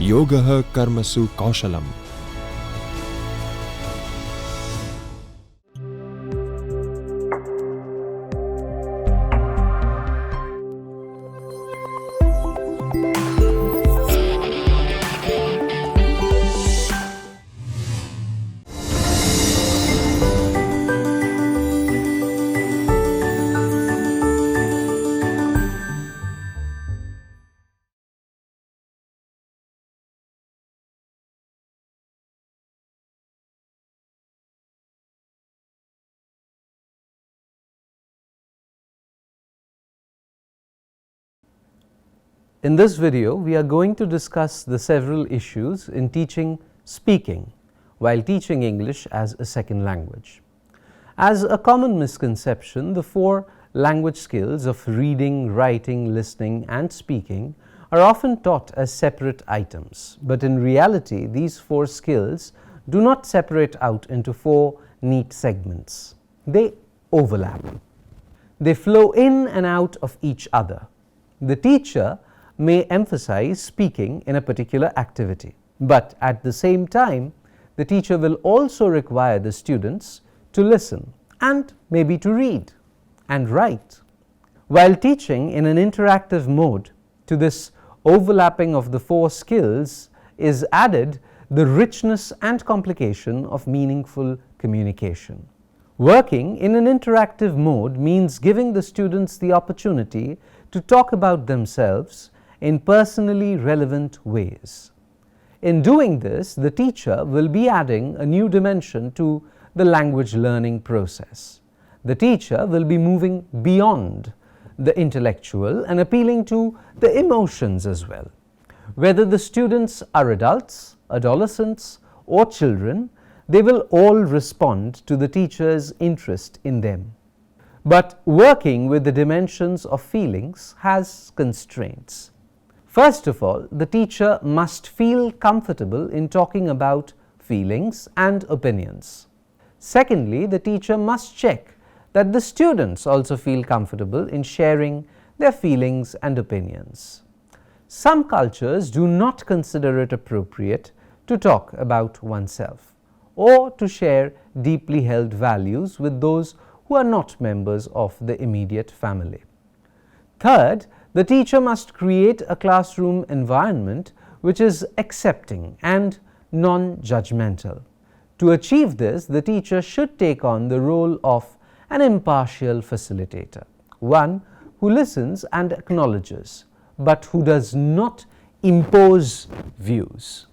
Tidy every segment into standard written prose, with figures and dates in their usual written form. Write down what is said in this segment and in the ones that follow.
Yogah Karmasu Kaushalam. In this video, we are going to discuss the several issues in teaching speaking while teaching English as a second language. As a common misconception, the four language skills of reading, writing, listening and speaking are often taught as separate items, but in reality these four skills do not separate out into four neat segments. They overlap. They flow in and out of each other. The teacher may emphasize speaking in a particular activity, but at the same time, the teacher will also require the students to listen and maybe to read and write. While teaching in an interactive mode, to this overlapping of the four skills is added the richness and complication of meaningful communication. Working in an interactive mode means giving the students the opportunity to talk about themselves in personally relevant ways. In doing this, the teacher will be adding a new dimension to the language learning process. The teacher will be moving beyond the intellectual and appealing to the emotions as well. Whether the students are adults, adolescents, or children, they will all respond to the teacher's interest in them. But working with the dimensions of feelings has constraints. First of all, the teacher must feel comfortable in talking about feelings and opinions. Secondly, the teacher must check that the students also feel comfortable in sharing their feelings and opinions. Some cultures do not consider it appropriate to talk about oneself or to share deeply held values with those who are not members of the immediate family. Third, the teacher must create a classroom environment which is accepting and non-judgmental. To achieve this, the teacher should take on the role of an impartial facilitator, one who listens and acknowledges, but who does not impose views.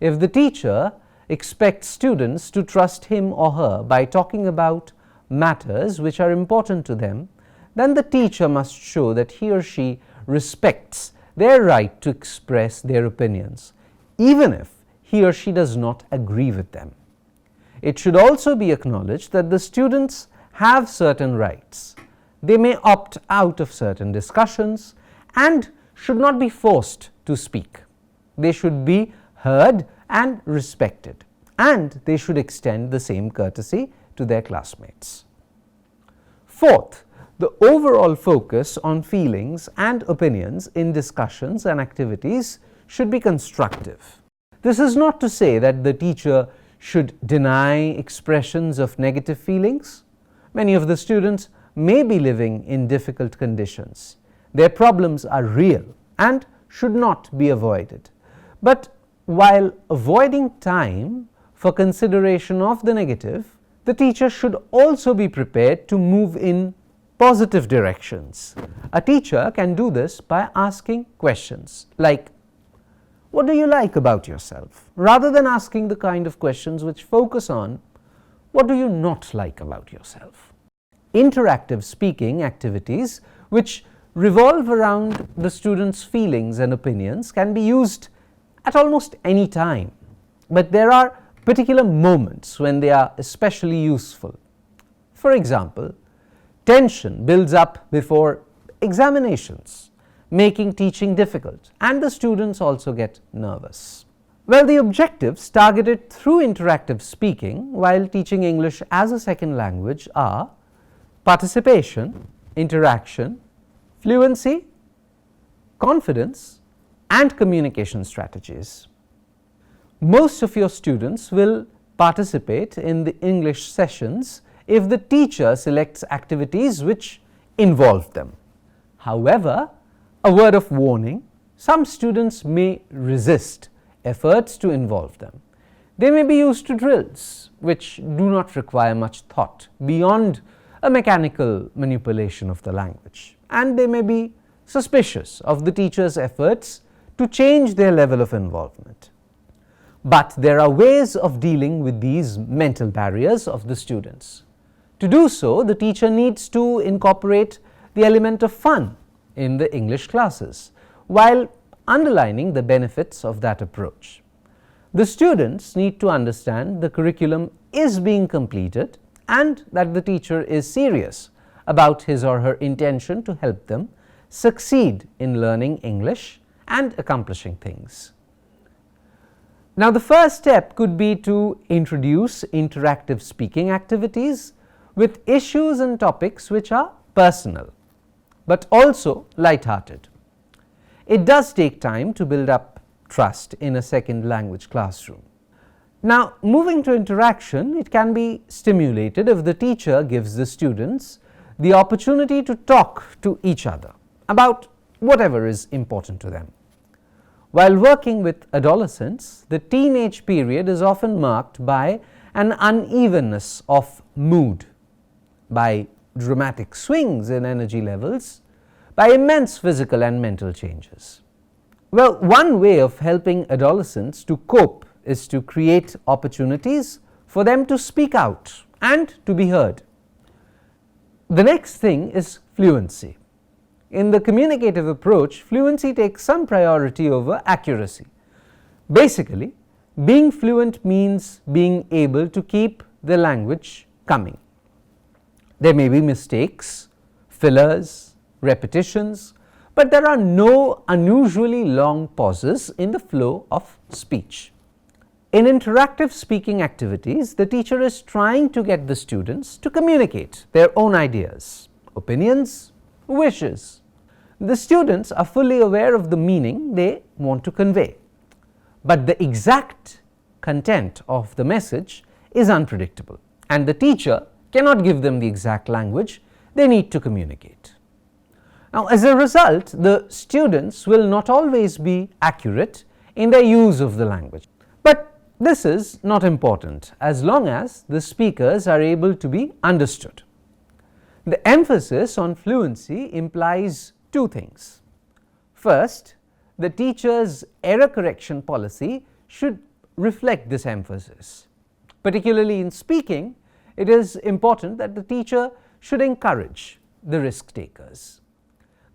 If the teacher expects students to trust him or her by talking about matters which are important to them, then the teacher must show that he or she respects their right to express their opinions, even if he or she does not agree with them. It should also be acknowledged that the students have certain rights. They may opt out of certain discussions and should not be forced to speak. They should be heard and respected, and they should extend the same courtesy to their classmates. Fourth, the overall focus on feelings and opinions in discussions and activities should be constructive. This is not to say that the teacher should deny expressions of negative feelings. Many of the students may be living in difficult conditions. Their problems are real and should not be avoided. But while avoiding time for consideration of the negative, the teacher should also be prepared to move in positive directions. A teacher can do this by asking questions like, "What do you like about yourself?" rather than asking the kind of questions which focus on, "What do you not like about yourself?" Interactive speaking activities which revolve around the students' feelings and opinions can be used at almost any time, but there are particular moments when they are especially useful. For example, tension builds up before examinations, making teaching difficult, and the students also get nervous. Well, the objectives targeted through interactive speaking while teaching English as a second language are participation, interaction, fluency, confidence, and communication strategies. Most of your students will participate in the English sessions if the teacher selects activities which involve them. However, a word of warning, some students may resist efforts to involve them. They may be used to drills which do not require much thought beyond a mechanical manipulation of the language, and they may be suspicious of the teacher's efforts to change their level of involvement. But there are ways of dealing with these mental barriers of the students. To do so, the teacher needs to incorporate the element of fun in the English classes, while underlining the benefits of that approach. The students need to understand the curriculum is being completed and that the teacher is serious about his or her intention to help them succeed in learning English and accomplishing things. Now, the first step could be to introduce interactive speaking activities with issues and topics which are personal, but also light-hearted. It does take time to build up trust in a second language classroom. Now, moving to interaction, it can be stimulated if the teacher gives the students the opportunity to talk to each other about whatever is important to them. While working with adolescents, the teenage period is often marked by an unevenness of mood, by dramatic swings in energy levels, by immense physical and mental changes. Well, one way of helping adolescents to cope is to create opportunities for them to speak out and to be heard. The next thing is fluency. In the communicative approach, fluency takes some priority over accuracy. Basically, being fluent means being able to keep the language coming. There may be mistakes, fillers, repetitions, but there are no unusually long pauses in the flow of speech. In interactive speaking activities, the teacher is trying to get the students to communicate their own ideas, opinions, wishes. The students are fully aware of the meaning they want to convey, but the exact content of the message is unpredictable, and the teacher cannot give them the exact language they need to communicate. Now, as a result, the students will not always be accurate in their use of the language. But this is not important as long as the speakers are able to be understood. The emphasis on fluency implies two things. First, the teacher's error correction policy should reflect this emphasis. Particularly in speaking, it is important that the teacher should encourage the risk takers.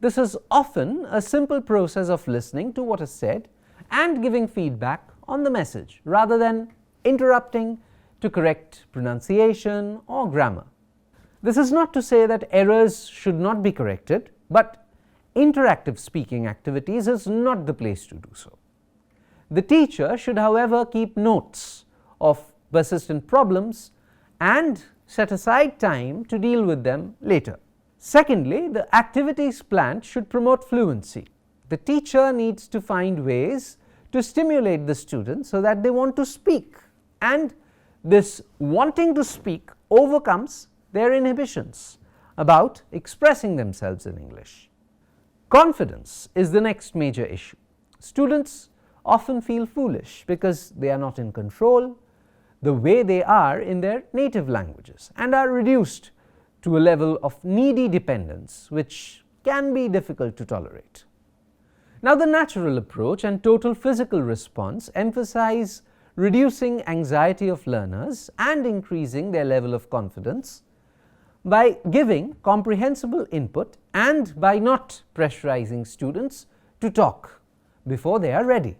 This is often a simple process of listening to what is said and giving feedback on the message rather than interrupting to correct pronunciation or grammar. This is not to say that errors should not be corrected, but interactive speaking activities is not the place to do so. The teacher should, however, keep notes of persistent problems and set aside time to deal with them later. Secondly, the activities planned should promote fluency. The teacher needs to find ways to stimulate the students so that they want to speak, and this wanting to speak overcomes their inhibitions about expressing themselves in English. Confidence is the next major issue. Students often feel foolish because they are not in control the way they are in their native languages and are reduced to a level of needy dependence which can be difficult to tolerate. Now, the natural approach and total physical response emphasize reducing anxiety of learners and increasing their level of confidence by giving comprehensible input and by not pressurizing students to talk before they are ready.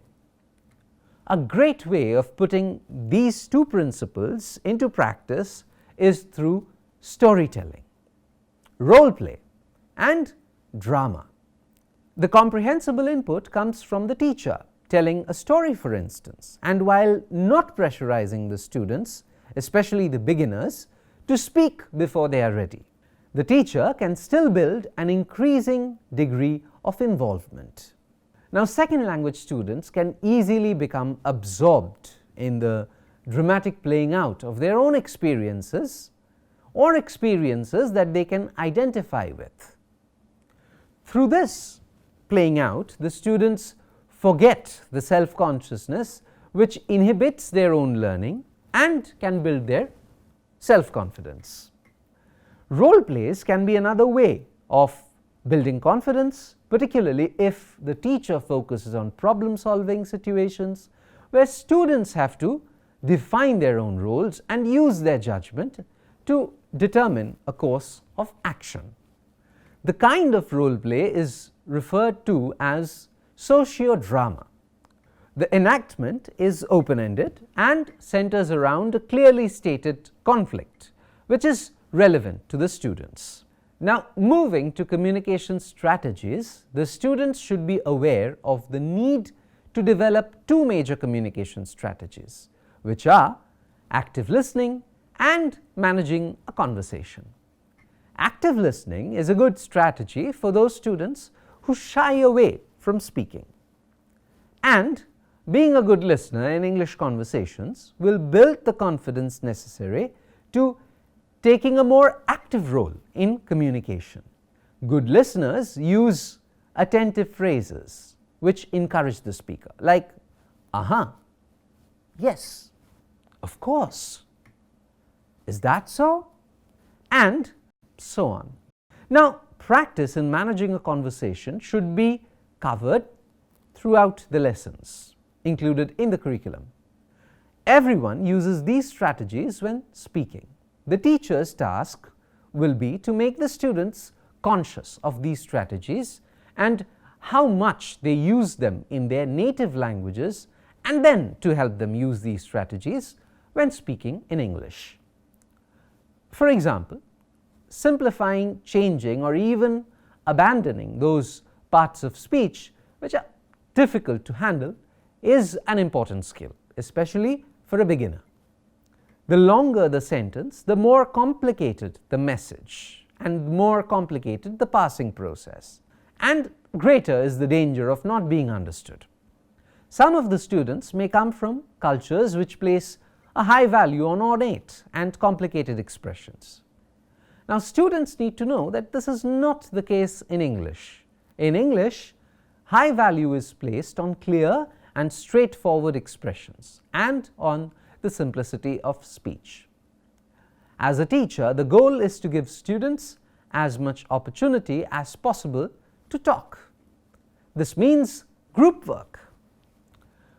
A great way of putting these two principles into practice is through storytelling, role play, and drama. The comprehensible input comes from the teacher telling a story, for instance, and while not pressurizing the students, especially the beginners, to speak before they are ready, the teacher can still build an increasing degree of involvement. Now, second language students can easily become absorbed in the dramatic playing out of their own experiences or experiences that they can identify with. Through this playing out, the students forget the self-consciousness which inhibits their own learning and can build their self-confidence. Role plays can be another way of building confidence, particularly if the teacher focuses on problem-solving situations where students have to define their own roles and use their judgment to determine a course of action. The kind of role play is referred to as sociodrama. The enactment is open-ended and centers around a clearly stated conflict, which is relevant to the students. Now, moving to communication strategies, the students should be aware of the need to develop two major communication strategies, which are active listening and managing a conversation. Active listening is a good strategy for those students who shy away from speaking. And being a good listener in English conversations will build the confidence necessary to taking a more active role in communication. Good listeners use attentive phrases which encourage the speaker, like, "Aha, yes, of course, is that so?" and so on. Now, practice in managing a conversation should be covered throughout the lessons included in the curriculum. Everyone uses these strategies when speaking. The teacher's task will be to make the students conscious of these strategies and how much they use them in their native languages, and then to help them use these strategies when speaking in English. For example, simplifying, changing, or even abandoning those parts of speech which are difficult to handle is an important skill, especially for a beginner. The longer the sentence, the more complicated the message and more complicated the passing process, and greater is the danger of not being understood. Some of the students may come from cultures which place a high value on ornate and complicated expressions. Now, students need to know that this is not the case in English. In English, high value is placed on clear and straightforward expressions and on the simplicity of speech. As a teacher, the goal is to give students as much opportunity as possible to talk. This means group work.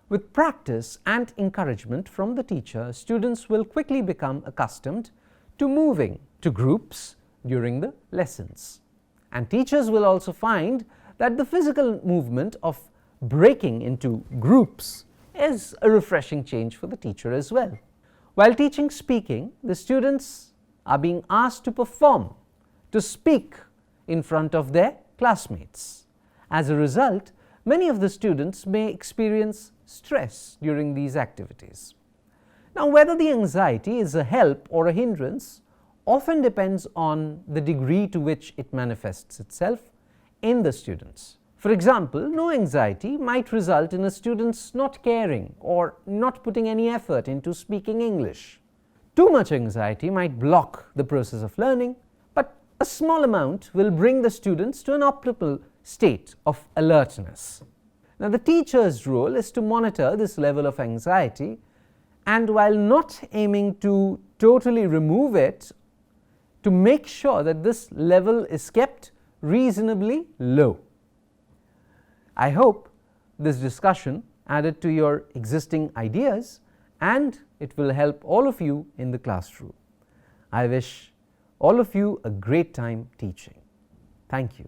With practice and encouragement from the teacher, students will quickly become accustomed to moving to groups during the lessons. And teachers will also find that the physical movement of breaking into groups is a refreshing change for the teacher as well. While teaching speaking, the students are being asked to perform, to speak in front of their classmates. As a result, many of the students may experience stress during these activities. Now, whether the anxiety is a help or a hindrance often depends on the degree to which it manifests itself in the students. For example, no anxiety might result in a student's not caring or not putting any effort into speaking English. Too much anxiety might block the process of learning, but a small amount will bring the students to an optimal state of alertness. Now, the teacher's role is to monitor this level of anxiety, and while not aiming to totally remove it, to make sure that this level is kept reasonably low. I hope this discussion added to your existing ideas and it will help all of you in the classroom. I wish all of you a great time teaching. Thank you.